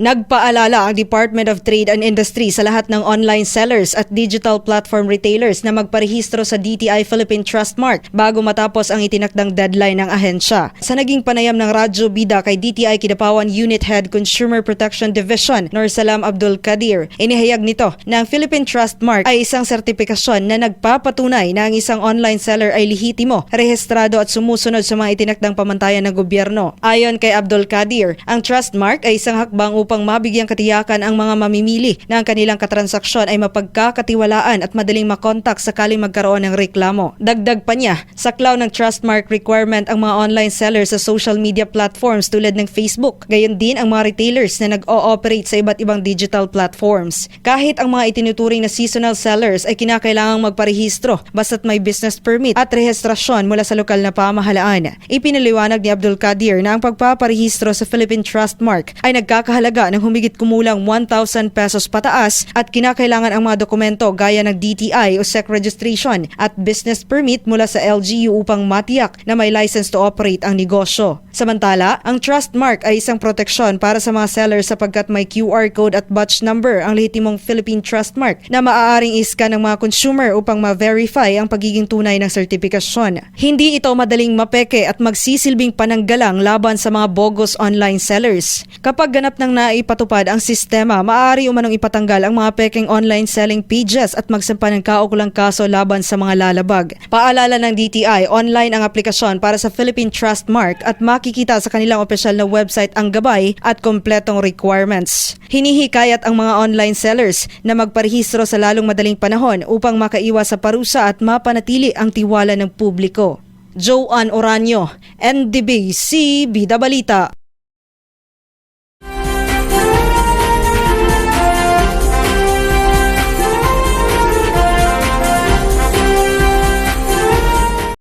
Nagpaalala ang Department of Trade and Industry sa lahat ng online sellers at digital platform retailers na magparehistro sa DTI Philippine Trust Mark bago matapos ang itinakdang deadline ng ahensya. Sa naging panayam ng Radyo Bida kay DTI Kidapawan Unit Head Consumer Protection Division, Norsalam Abdul Kadir, inihayag nito na ang Philippine Trust Mark ay isang sertipikasyon na nagpapatunay na ang isang online seller ay lehitimo, rehistrado at sumusunod sa mga itinakdang pamantayan ng gobyerno. Ayon kay Abdul Kadir, ang Trust Mark ay isang hakbang upang mabigyang katiyakan ang mga mamimili na ang kanilang katransaksyon ay mapagkakatiwalaan at madaling makontak sakaling magkaroon ng reklamo. Dagdag pa niya, saklaw ng Trust Mark requirement ang mga online sellers sa social media platforms tulad ng Facebook. Gayon din ang mga retailers na nag-ooperate sa iba't ibang digital platforms. Kahit ang mga itinuturing na seasonal sellers ay kinakailangang magparehistro basta't may business permit at rehistrasyon mula sa lokal na pamahalaan. Ipinaliwanag ni Abdul Kadir na ang pagpaparehistro sa Philippine Trust Mark ay nagkakahalaga ng humigit kumulang 1,000 pesos pataas at kinakailangan ang mga dokumento gaya ng DTI o SEC registration at business permit mula sa LGU upang matiyak na may license to operate ang negosyo. Samantala, ang Trust Mark ay isang proteksyon para sa mga sellers sapagkat may QR code at batch number ang lehitimong Philippine Trust Mark na maaaring iskan ng mga consumer upang ma-verify ang pagiging tunay ng sertipikasyon. Hindi ito madaling mapeke at magsisilbing pananggalang laban sa mga bogus online sellers. Kapag ganap ng naipatupad ang sistema, maaari umanong ipatanggal ang mga pekeng online selling pages at magsampa ng kaukulang kaso laban sa mga lalabag. Paalala ng DTI, online ang aplikasyon para sa Philippine Trust Mark at makikita sa kanilang opisyal na website ang gabay at kompletong requirements. Hinihikayat ang mga online sellers na magparehistro sa lalong madaling panahon upang makaiwas sa parusa at mapanatili ang tiwala ng publiko. Joanne Oranio, NDBC Bida Balita.